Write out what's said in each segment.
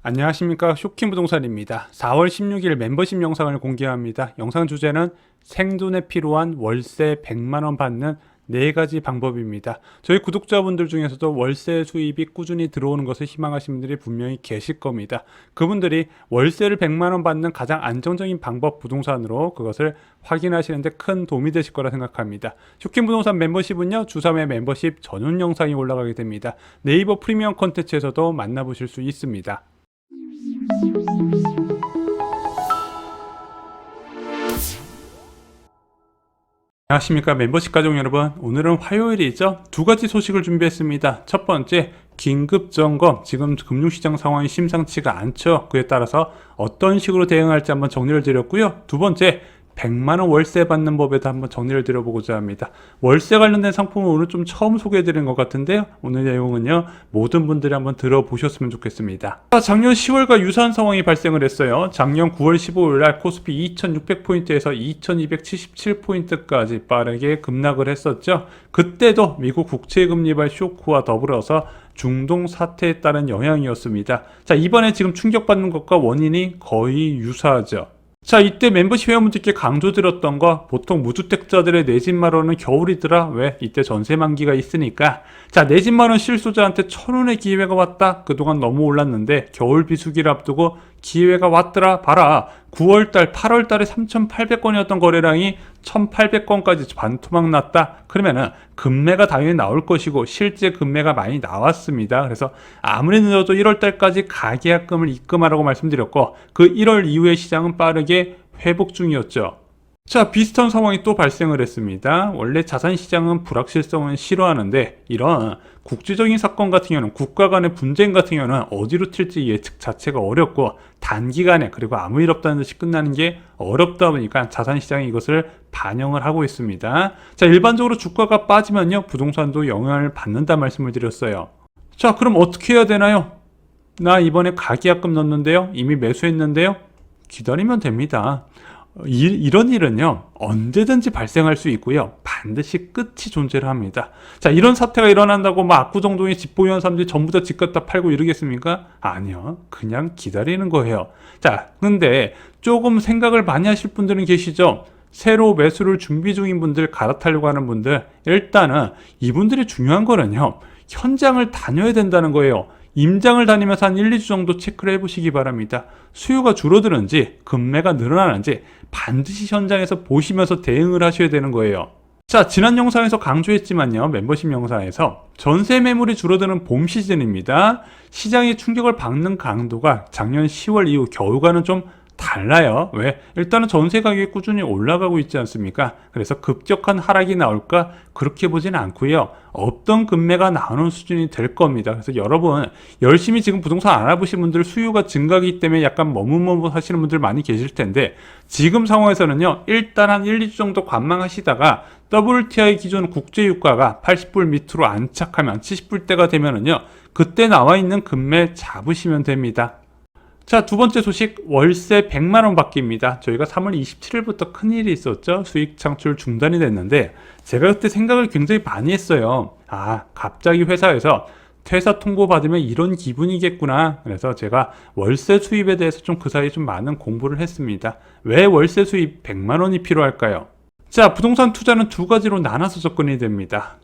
안녕하십니까, 쇼킹부동산입니다. 4월 16일 멤버십 영상을 공개합니다. 영상 주제는 생존에 필요한 월세 100만원 받는 4가지 방법입니다. 저희 구독자분들 중에서도 월세 수입이 꾸준히 들어오는 것을 희망하시는 분들이 분명히 계실 겁니다. 그분들이 월세를 100만원 받는 가장 안정적인 방법 부동산으로 그것을 확인하시는데 큰 도움이 되실 거라 생각합니다. 쇼킹부동산 멤버십은요, 주3회 멤버십 전용 영상이 올라가게 됩니다. 네이버 프리미엄 콘텐츠에서도 만나보실 수 있습니다. 안녕하십니까, 멤버십 가족 여러분. 오늘은 화요일이죠. 두 가지 소식을 준비했습니다. 첫 번째, 긴급 점검. 지금 금융시장 상황이 심상치가 않죠. 그에 따라서 어떤 식으로 대응할지 한번 정리를 드렸고요. 두 번째, 100만원 월세 받는 법에도 한번 정리를 드려보고자 합니다. 월세 관련된 상품을 오늘 좀 처음 소개해 드린 것 같은데요. 오늘 내용은요, 모든 분들이 한번 들어보셨으면 좋겠습니다. 작년 10월과 유사한 상황이 발생을 했어요. 작년 9월 15일 날 코스피 2600포인트에서 2277포인트까지 빠르게 급락을 했었죠. 그때도 미국 국채금리발 쇼크와 더불어서 중동 사태에 따른 영향이었습니다. 자, 이번에 지금 충격받는 것과 원인이 거의 유사하죠. 자, 이때 멤버십 회원분들께 강조드렸던 거, 보통 무주택자들의 내 집 마련은 겨울이더라. 왜? 이때 전세 만기가 있으니까. 자, 내 집 마련 실소자한테 1,000원의 기회가 왔다. 그동안 너무 올랐는데 겨울 비수기를 앞두고 기회가 왔더라. 봐라. 9월달, 8월달에 3,800건이었던 거래량이 1,800건까지 반토막 났다. 그러면은 급매가 당연히 나올 것이고 실제 급매가 많이 나왔습니다. 그래서 아무리 늦어도 1월달까지 가계약금을 입금하라고 말씀드렸고, 그 1월 이후에 시장은 빠르게 회복 중이었죠. 자, 비슷한 상황이 또 발생을 했습니다. 원래 자산시장은 불확실성은 싫어하는데, 이런 국제적인 사건 같은 경우는, 국가 간의 분쟁 같은 경우는 어디로 튈지 예측 자체가 어렵고, 단기간에, 그리고 아무 일 없다는 듯이 끝나는 게 어렵다 보니까 자산시장이 이것을 반영을 하고 있습니다. 자, 일반적으로 주가가 빠지면요, 부동산도 영향을 받는다 말씀을 드렸어요. 자, 그럼 어떻게 해야 되나요? 나 이번에 가계약금 넣었는데요, 이미 매수했는데요, 기다리면 됩니다. 이런 일은요, 언제든지 발생할 수 있고요, 반드시 끝이 존재를 합니다. 자, 이런 사태가 일어난다고 막 압구정동에 집 보유한 사람들이 전부 다 집 갖다 팔고 이러겠습니까? 아니요, 그냥 기다리는 거예요. 자, 근데 조금 생각을 많이 하실 분들은 계시죠? 새로 매수를 준비 중인 분들, 갈아타려고 하는 분들, 일단은 이분들이 중요한 거는요, 현장을 다녀야 된다는 거예요. 임장을 다니면서 한 1, 2주 정도 체크를 해보시기 바랍니다. 수요가 줄어드는지 급매가 늘어나는지 반드시 현장에서 보시면서 대응을 하셔야 되는 거예요. 자, 지난 영상에서 강조했지만요, 멤버십 영상에서 전세 매물이 줄어드는 봄 시즌입니다. 시장이 충격을 받는 강도가 작년 10월 이후 겨울과는 좀 달라요. 왜? 일단은 전세 가격이 꾸준히 올라가고 있지 않습니까? 그래서 급격한 하락이 나올까? 그렇게 보진 않고요. 없던 급매가 나오는 수준이 될 겁니다. 그래서 여러분, 열심히 지금 부동산 알아보신 분들, 수요가 증가하기 때문에 약간 머뭇머뭇 하시는 분들 많이 계실 텐데, 지금 상황에서는요, 일단 한 1, 2주 정도 관망하시다가 WTI 기준 국제유가가 80불 밑으로 안착하면, 70불대가 되면은요, 그때 나와 있는 급매 잡으시면 됩니다. 자, 두 번째 소식, 월세 100만원 받기입니다. 저희가 3월 27일부터 큰일이 있었죠. 수익 창출 중단이 됐는데, 제가 그때 생각을 굉장히 많이 했어요. 아, 갑자기 회사에서 퇴사 통보 받으면 이런 기분이겠구나. 그래서 제가 월세 수입에 대해서 좀 그 사이에 좀 많은 공부를 했습니다. 왜 월세 수입 100만원이 필요할까요? 자, 부동산 투자는 두 가지로 나눠서 접근이 됩니다.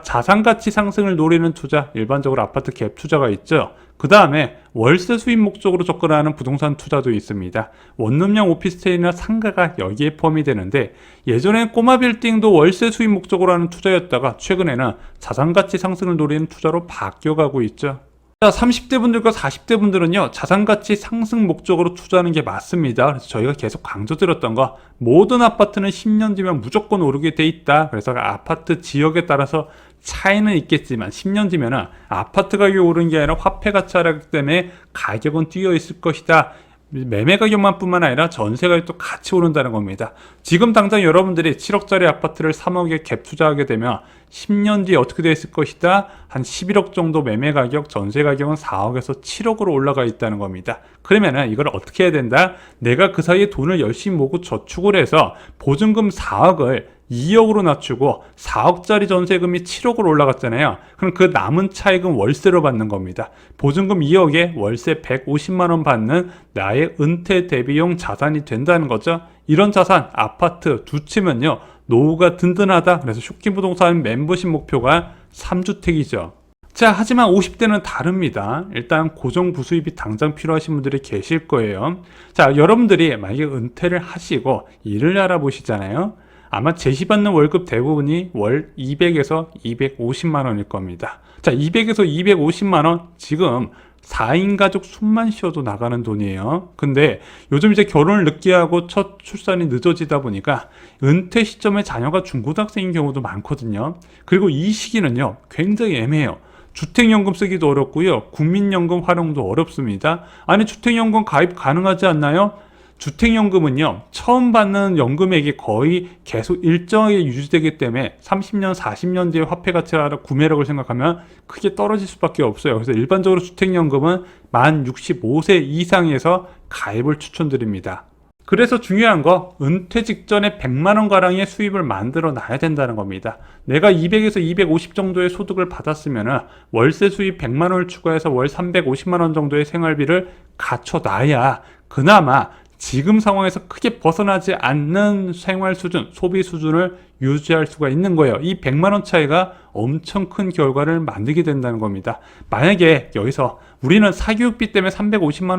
자산가치 상승을 노리는 투자, 일반적으로 아파트 갭 투자가 있죠. 그 다음에 월세 수입 목적으로 접근하는 부동산 투자도 있습니다. 원룸형 오피스텔이나 상가가 여기에 포함이 되는데, 예전엔 꼬마 빌딩도 월세 수입 목적으로 하는 투자였다가 최근에는 자산가치 상승을 노리는 투자로 바뀌어가고 있죠. 자, 30대 분들과 40대 분들은요, 자산가치 상승 목적으로 투자하는 게 맞습니다. 그래서 저희가 계속 강조드렸던 거, 모든 아파트는 10년 뒤면 무조건 오르게 돼 있다. 그래서 아파트 지역에 따라서 차이는 있겠지만 10년 뒤면은 아파트 가격이 오르는 게 아니라 화폐 가치 하락이기 때문에 가격은 뛰어 있을 것이다. 매매 가격만 뿐만 아니라 전세 가격도 같이 오른다는 겁니다. 지금 당장 여러분들이 7억짜리 아파트를 3억에 갭 투자하게 되면 10년 뒤에 어떻게 됐을 것이다? 한 11억 정도 매매 가격, 전세 가격은 4억에서 7억으로 올라가 있다는 겁니다. 그러면은 이걸 어떻게 해야 된다? 내가 그 사이에 돈을 열심히 모으고 저축을 해서 보증금 4억을 2억으로 낮추고 4억짜리 전세금이 7억으로 올라갔잖아요. 그럼 그 남은 차익은 월세로 받는 겁니다. 보증금 2억에 월세 150만 원 받는 나의 은퇴 대비용 자산이 된다는 거죠. 이런 자산, 아파트 두 채면요, 노후가 든든하다. 그래서 쇼킹부동산 멤버십 목표가 3주택이죠. 자, 하지만 50대는 다릅니다. 일단 고정부수입이 당장 필요하신 분들이 계실 거예요. 자, 여러분들이 만약에 은퇴를 하시고 일을 알아보시잖아요. 아마 제시받는 월급 대부분이 월 200에서 250만 원일 겁니다. 자, 200에서 250만 원, 지금 4인 가족 숨만 쉬어도 나가는 돈이에요. 근데 요즘 이제 결혼을 늦게 하고 첫 출산이 늦어지다 보니까 은퇴 시점에 자녀가 중고등학생인 경우도 많거든요. 그리고 이 시기는요, 굉장히 애매해요. 주택연금 쓰기도 어렵고요, 국민연금 활용도 어렵습니다. 아니, 주택연금 가입 가능하지 않나요? 주택연금은요, 처음 받는 연금액이 거의 계속 일정하게 유지되기 때문에 30년, 40년 뒤에 화폐 가치가 구매력을 생각하면 크게 떨어질 수밖에 없어요. 그래서 일반적으로 주택연금은 만 65세 이상에서 가입을 추천드립니다. 그래서 중요한 거, 은퇴 직전에 100만 원 가량의 수입을 만들어 놔야 된다는 겁니다. 내가 200에서 250 정도의 소득을 받았으면 월세 수입 100만 원을 추가해서 월 350만 원 정도의 생활비를 갖춰 놔야 그나마 지금 상황에서 크게 벗어나지 않는 생활 수준, 소비 수준을 유지할 수가 있는 거예요. 이 100만 원 차이가 엄청 큰 결과를 만들게 된다는 겁니다. 만약에 여기서 우리는 사교육비 때문에 350만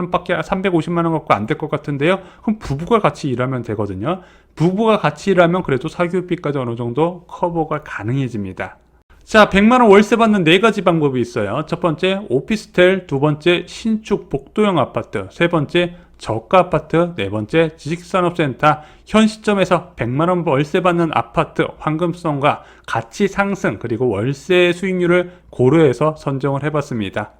원 갖고 안 될 것 같은데요. 그럼 부부가 같이 일하면 되거든요. 부부가 같이 일하면 그래도 사교육비까지 어느 정도 커버가 가능해집니다. 자, 100만 원 월세 받는 4가지 방법이 있어요. 첫 번째, 오피스텔. 두 번째, 신축 복도형 아파트. 세 번째, 저가 아파트. 네 번째, 지식산업센터. 현 시점에서 100만 원 월세 받는 아파트 황금성과 가치 상승, 그리고 월세 수익률을 고려해서 선정을 해봤습니다.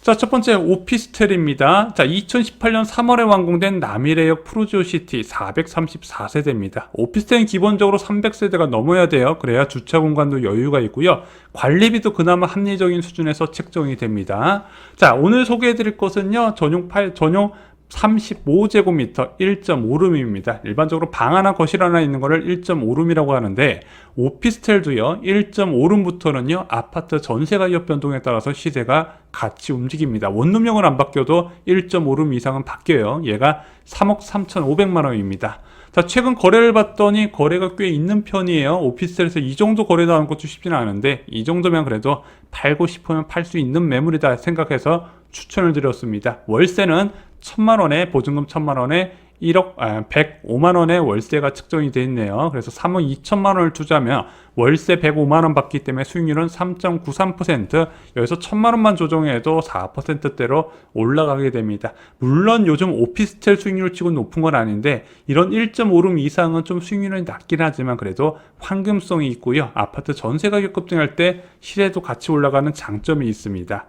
자, 첫 번째 오피스텔입니다. 자, 2018년 3월에 완공된 남이래역 프루지오시티 434세대입니다. 오피스텔은 기본적으로 300세대가 넘어야 돼요. 그래야 주차 공간도 여유가 있고요. 관리비도 그나마 합리적인 수준에서 책정이 됩니다. 자, 오늘 소개해드릴 것은요, 전용 35제곱미터 1.5룸입니다. 일반적으로 방 하나 거실 하나 있는 거를 1.5룸이라고 하는데, 오피스텔도요 1.5룸부터는요 아파트 전세 가격 변동에 따라서 시세가 같이 움직입니다. 원룸형은 안 바뀌어도 1.5룸 이상은 바뀌어요. 얘가 3억 3,500만 원입니다. 자, 최근 거래를 봤더니 거래가 꽤 있는 편이에요. 오피스텔에서 이 정도 거래 나오는 것도 쉽지는 않은데, 이 정도면 그래도 팔고 싶으면 팔 수 있는 매물이다 생각해서 추천을 드렸습니다. 월세는 1,000만 원에, 보증금 1,000만 원에 105만 원의 월세가 측정이 되어 있네요. 그래서 3억 2천만 원을 투자하면 월세 105만 원 받기 때문에 수익률은 3.93%, 여기서 1,000만 원만 조정해도 4%대로 올라가게 됩니다. 물론 요즘 오피스텔 수익률 치고 높은 건 아닌데, 이런 1.5룸 이상은 좀 수익률이 낮긴 하지만 그래도 황금성이 있고요. 아파트 전세 가격 급등할 때 시세도 같이 올라가는 장점이 있습니다.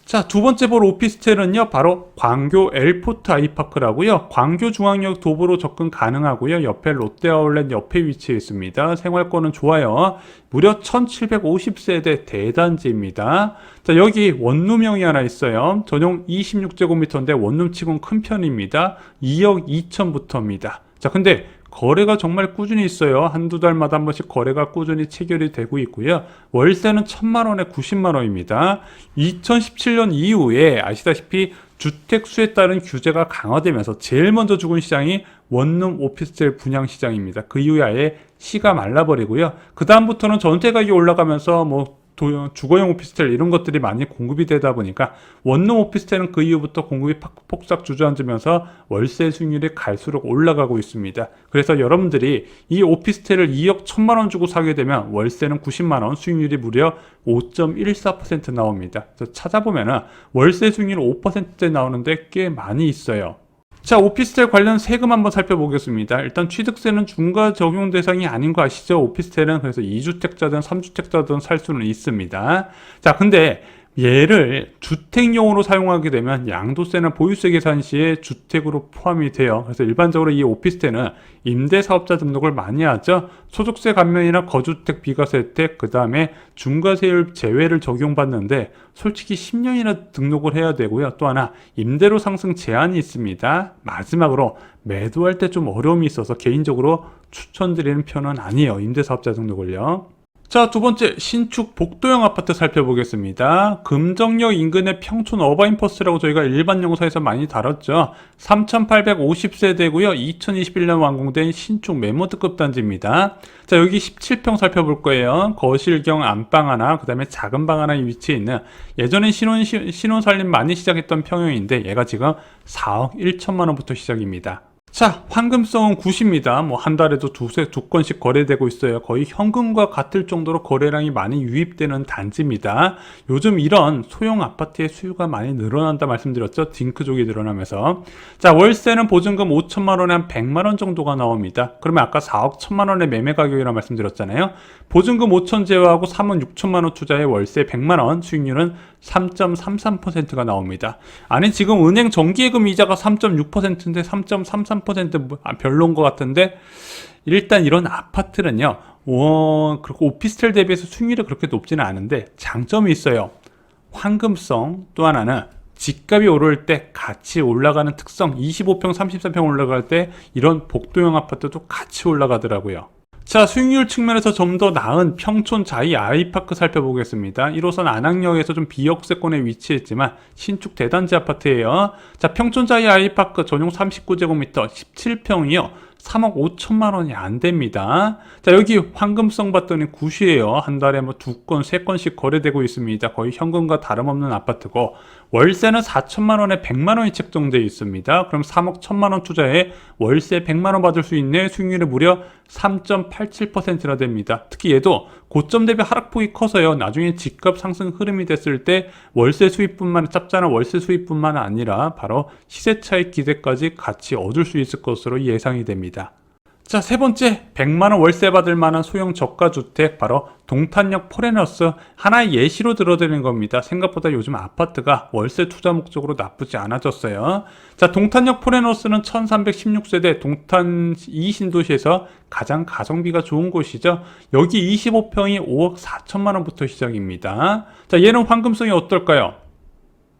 자, 두 번째 볼 오피스텔은요, 바로 광교 엘포트 아이파크라고요. 광교 중앙역 도보로 접근 가능하고요. 옆에 롯데아울렛 옆에 위치해 있습니다. 생활권은 좋아요. 무려 1750세대 대단지입니다. 자, 여기 원룸형이 하나 있어요. 전용 26제곱미터인데 원룸치곤 큰 편입니다. 2억 2천부터입니다. 자, 근데 거래가 정말 꾸준히 있어요. 한두 달마다 한 번씩 거래가 꾸준히 체결이 되고 있고요. 월세는 1,000만 원에 90만 원입니다. 2017년 이후에 아시다시피 주택 수에 따른 규제가 강화되면서 제일 먼저 죽은 시장이 원룸 오피스텔 분양 시장입니다. 그 이후에 아예 씨가 말라버리고요. 그 다음부터는 전세 가격이 올라가면서 주거용 오피스텔 이런 것들이 많이 공급이 되다 보니까 원룸 오피스텔은 그 이후부터 공급이 폭삭 주저앉으면서 월세 수익률이 갈수록 올라가고 있습니다. 그래서 여러분들이 이 오피스텔을 2억 1,000만 원 주고 사게 되면 월세는 90만 원, 수익률이 무려 5.14% 나옵니다. 그래서 찾아보면은 월세 수익률 5%대 나오는데 꽤 많이 있어요. 자, 오피스텔 관련 세금 한번 살펴보겠습니다. 일단 취득세는 중과 적용 대상이 아닌 거 아시죠? 오피스텔은 그래서 2주택자든 3주택자든 살 수는 있습니다. 자, 근데 얘를 주택용으로 사용하게 되면 양도세나 보유세 계산 시에 주택으로 포함이 돼요. 그래서 일반적으로 이 오피스텔은 임대사업자 등록을 많이 하죠. 소득세 감면이나 거주주택 비과세 혜택, 그 다음에 중과세율 제외를 적용받는데 솔직히 10년이나 등록을 해야 되고요. 또 하나 임대료 상승 제한이 있습니다. 마지막으로 매도할 때 좀 어려움이 있어서 개인적으로 추천드리는 편은 아니에요. 임대사업자 등록을요. 자, 두 번째 신축 복도형 아파트 살펴보겠습니다. 금정역 인근의 평촌 어바인퍼스라고 저희가 일반 영상에서 많이 다뤘죠. 3,850세대고요. 2021년 완공된 신축 매모드급 단지입니다. 자, 여기 17평 살펴볼 거예요. 거실경 안방 하나, 그 다음에 작은 방 하나 위치해 있는 예전에 신혼 살림 많이 시작했던 평형인데 얘가 지금 4억 1천만 원부터 시작입니다. 자, 황금성은 굿입니다. 뭐 한 달에도 두 건씩 거래되고 있어요. 거의 현금과 같을 정도로 거래량이 많이 유입되는 단지입니다. 요즘 이런 소형 아파트의 수요가 많이 늘어난다 말씀드렸죠. 딩크족이 늘어나면서. 자, 월세는 보증금 5천만 원에 한 100만 원 정도가 나옵니다. 그러면 아까 4억 1천만 원의 매매 가격이라고 말씀드렸잖아요. 보증금 5천 제외하고 3억 6천만 원 투자에 월세 100만 원, 수익률은 3.33%가 나옵니다. 아니 지금 은행 정기예금 이자가 3.6%인데 3.33% 별로인 것 같은데 일단 이런 아파트는요. 그렇고 오피스텔 대비해서 수익률이 그렇게 높지는 않은데 장점이 있어요. 황금성, 또 하나는 집값이 오를 때 같이 올라가는 특성. 25평, 33평 올라갈 때 이런 복도형 아파트도 같이 올라가더라고요. 자, 수익률 측면에서 좀 더 나은 평촌 자이 아이파크 살펴보겠습니다. 1호선 안항역에서 좀 비역세권에 위치했지만 신축 대단지 아파트예요. 자, 평촌 자이 아이파크 전용 39제곱미터 17평이요. 3억 5천만 원이 안 됩니다. 자, 여기 황금성 봤더니 굿이에요. 한 달에 뭐 2건, 3건씩 거래되고 있습니다. 거의 현금과 다름없는 아파트고 월세는 4천만 원에 100만 원이 책정되어 있습니다. 그럼 3억 1천만 원 투자에 월세 100만 원 받을 수 있네. 수익률이 무려 3.87%나 됩니다. 특히 얘도 고점 대비 하락폭이 커서요. 나중에 집값 상승 흐름이 됐을 때 월세 수입뿐만 짭짤한 월세 수입뿐만 아니라 바로 시세 차익 기대까지 같이 얻을 수 있을 것으로 예상이 됩니다. 자, 세 번째 100만 원 월세 받을 만한 소형 저가 주택 바로 동탄역 포레너스 하나의 예시로 들어드리는 겁니다. 생각보다 요즘 아파트가 월세 투자 목적으로 나쁘지 않아졌어요. 자, 동탄역 포레너스는 1316세대 동탄 2신도시에서 가장 가성비가 좋은 곳이죠. 여기 25평이 5억 4천만 원부터 시작입니다. 자, 얘는 황금성이 어떨까요?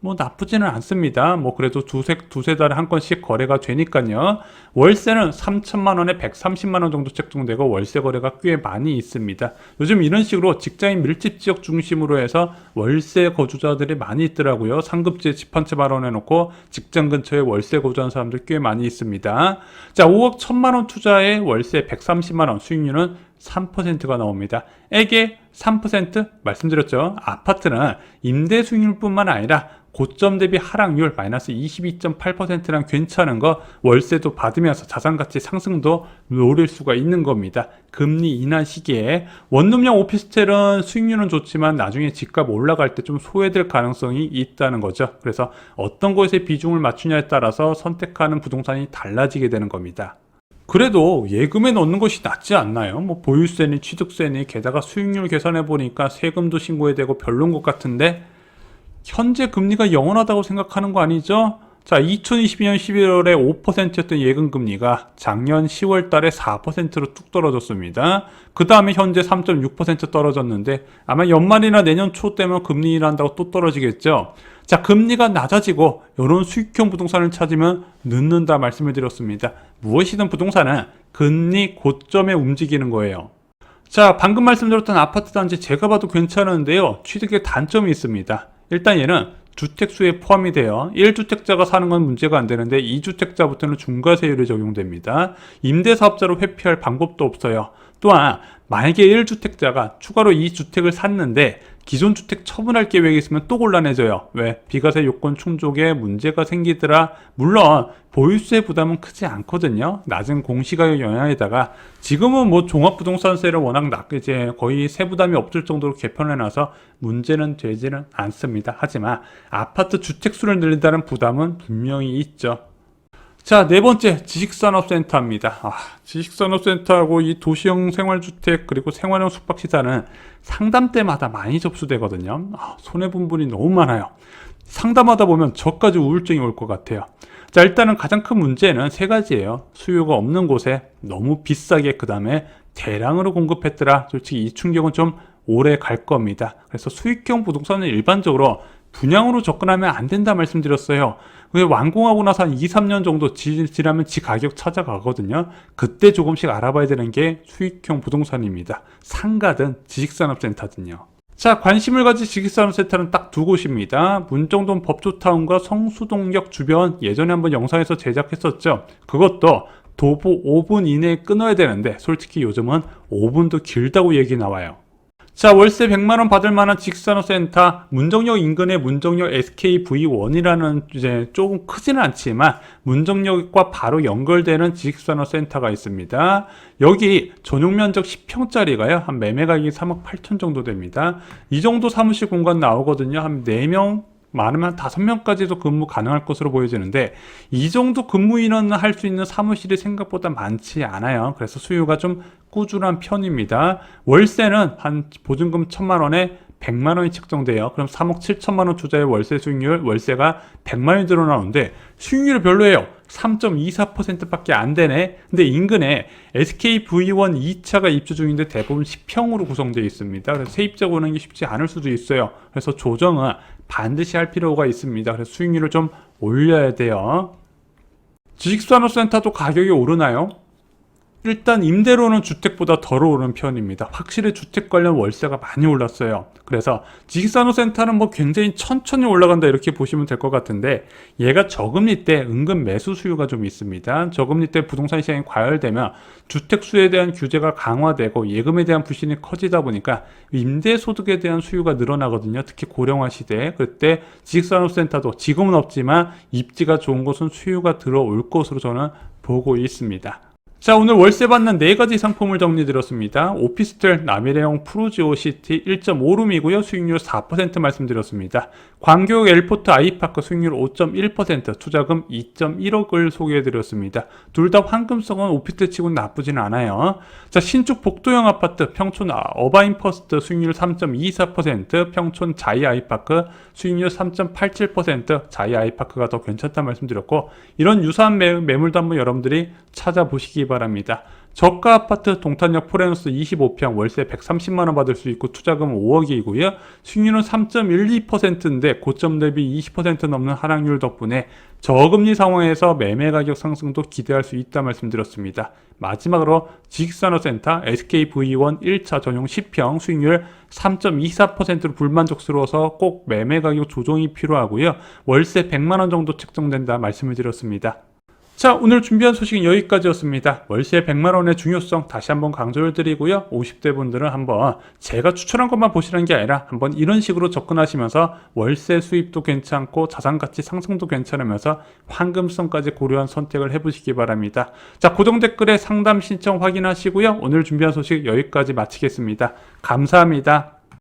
뭐 나쁘지는 않습니다. 뭐 그래도 두세 달에 한 건씩 거래가 되니까요. 월세는 3천만 원에 130만 원 정도 책정되고 월세 거래가 꽤 많이 있습니다. 요즘 이런 식으로 직장인 밀집 지역 중심으로 해서 월세 거주자들이 많이 있더라고요. 상급지에 집 한 채 마련해 놓고 직장 근처에 월세 거주하는 사람들 꽤 많이 있습니다. 자, 5억 1천만 원 투자에 월세 130만 원, 수익률은 3%가 나옵니다. 에게 3% 말씀드렸죠. 아파트는 임대 수익률뿐만 아니라 고점 대비 하락률 마이너스 22.8%랑 괜찮은 거 월세도 받으면서 자산가치 상승도 노릴 수가 있는 겁니다. 금리 인하 시기에 원룸형 오피스텔은 수익률은 좋지만 나중에 집값 올라갈 때 좀 소외될 가능성이 있다는 거죠. 그래서 어떤 곳에 비중을 맞추냐에 따라서 선택하는 부동산이 달라지게 되는 겁니다. 그래도 예금에 넣는 것이 낫지 않나요? 뭐 보유세니 취득세니 게다가 수익률 계산해 보니까 세금도 신고해야 되고 별론 것 같은데 현재 금리가 영원하다고 생각하는 거 아니죠? 자, 2022년 11월에 5%였던 예금금리가 작년 10월 달에 4%로 뚝 떨어졌습니다. 그 다음에 현재 3.6% 떨어졌는데 아마 연말이나 내년 초 되면 금리 인하한다고 또 떨어지겠죠? 자, 금리가 낮아지고 이런 수익형 부동산을 찾으면 늦는다 말씀을 드렸습니다. 무엇이든 부동산은 금리 고점에 움직이는 거예요. 자, 방금 말씀드렸던 아파트 단지 제가 봐도 괜찮은데요. 취득의 단점이 있습니다. 일단 얘는 주택수에 포함이 돼요. 1주택자가 사는 건 문제가 안 되는데 2주택자부터는 중과세율이 적용됩니다. 임대사업자로 회피할 방법도 없어요. 또한 만약에 1주택자가 추가로 2주택을 샀는데 기존 주택 처분할 계획이 있으면 또 곤란해져요. 왜? 비과세 요건 충족에 문제가 생기더라. 물론 보유세 부담은 크지 않거든요. 낮은 공시가격 영향에다가 지금은 뭐 종합부동산세를 워낙 이제 거의 세부담이 없을 정도로 개편해놔서 문제는 되지는 않습니다. 하지만 아파트 주택수를 늘린다는 부담은 분명히 있죠. 자, 네 번째 지식산업센터입니다. 지식산업센터하고 이 도시형 생활주택 그리고 생활형 숙박시설은 상담 때마다 많이 접수되거든요. 손해본 분이 너무 많아요. 상담하다 보면 저까지 우울증이 올 것 같아요. 자, 일단은 가장 큰 문제는 세 가지예요. 수요가 없는 곳에 너무 비싸게 그 다음에 대량으로 공급했더라. 솔직히 이 충격은 좀 오래 갈 겁니다. 그래서 수익형 부동산은 일반적으로 분양으로 접근하면 안 된다 말씀드렸어요. 완공하고 나서 한 2, 3년 정도 지나면 지 가격 찾아가거든요. 그때 조금씩 알아봐야 되는 게 수익형 부동산입니다. 상가든 지식산업센터든요. 자, 관심을 가진 지식산업센터는 딱 두 곳입니다. 문정동 법조타운과 성수동역 주변, 예전에 한번 영상에서 제작했었죠. 그것도 도보 5분 이내에 끊어야 되는데 솔직히 요즘은 5분도 길다고 얘기 나와요. 자, 월세 100만원 받을 만한 지식산업센터, 문정역 인근의 문정역 SKV1이라는 이제 조금 크지는 않지만 문정역과 바로 연결되는 지식산업센터가 있습니다. 여기 전용 면적 10평짜리가요 한 매매 가격이 3억 8천 정도 됩니다. 이 정도 사무실 공간 나오거든요. 한 4명, 많으면 5명까지도 근무 가능할 것으로 보여지는데 이 정도 근무 인원을 할 수 있는 사무실이 생각보다 많지 않아요. 그래서 수요가 좀 꾸준한 편입니다. 월세는 한 보증금 1,000만 원에 100만 원이 책정돼요. 그럼 3억 7천만 원 투자의 월세 수익률, 월세가 100만 원이 늘어나오는데 수익률이 별로예요. 3.24%밖에 안 되네. 근데 인근에 SKV1 2차가 입주 중인데 대부분 10평으로 구성되어 있습니다. 그래서 세입자 구하는 게 쉽지 않을 수도 있어요. 그래서 조정은 반드시 할 필요가 있습니다. 그래서 수익률을 좀 올려야 돼요. 지식산업센터도 가격이 오르나요? 일단 임대료는 주택보다 덜 오르는 편입니다. 확실히 주택 관련 월세가 많이 올랐어요. 그래서 지식산업센터는 뭐 굉장히 천천히 올라간다 이렇게 보시면 될 것 같은데 얘가 저금리 때 은근 매수 수요가 좀 있습니다. 저금리 때 부동산 시장이 과열되면 주택 수요에 대한 규제가 강화되고 예금에 대한 불신이 커지다 보니까 임대소득에 대한 수요가 늘어나거든요. 특히 고령화 시대에. 그때 지식산업센터도 지금은 없지만 입지가 좋은 곳은 수요가 들어올 것으로 저는 보고 있습니다. 자, 오늘 월세 받는 4가지 상품을 정리드렸습니다. 오피스텔 남일해용 프루지오시티 1.5룸이고요. 수익률 4% 말씀드렸습니다. 광교역 엘포트 아이파크 수익률 5.1%, 투자금 2.1억을 소개해드렸습니다. 둘 다 황금성은 오피스텔 치고는 나쁘진 않아요. 자, 신축 복도형 아파트 평촌 어바인퍼스트 수익률 3.24%, 평촌 자이 아이파크 수익률 3.87%, 자이 아이파크가 더 괜찮다 말씀드렸고 이런 유사한 매물도 한번 여러분들이 찾아보시기 바랍니다. 저가 아파트 동탄역 포레노스 25평 월세 130만원 받을 수 있고 투자금 5억이고요. 수익률은 3.12%인데 고점 대비 20% 넘는 하락률 덕분에 저금리 상황에서 매매 가격 상승도 기대할 수 있다 말씀드렸습니다. 마지막으로 지식산업센터 SKV1 1차 전용 10평 수익률 3.24%로 불만족스러워서 꼭 매매 가격 조정이 필요하고요. 월세 100만원 정도 책정된다 말씀을 드렸습니다. 자, 오늘 준비한 소식은 여기까지였습니다. 월세 100만원의 중요성 다시 한번 강조를 드리고요. 50대 분들은 한번 제가 추천한 것만 보시는 게 아니라 한번 이런 식으로 접근하시면서 월세 수입도 괜찮고 자산가치 상승도 괜찮으면서 황금성까지 고려한 선택을 해보시기 바랍니다. 자, 고정 댓글에 상담 신청 확인하시고요. 오늘 준비한 소식 여기까지 마치겠습니다. 감사합니다.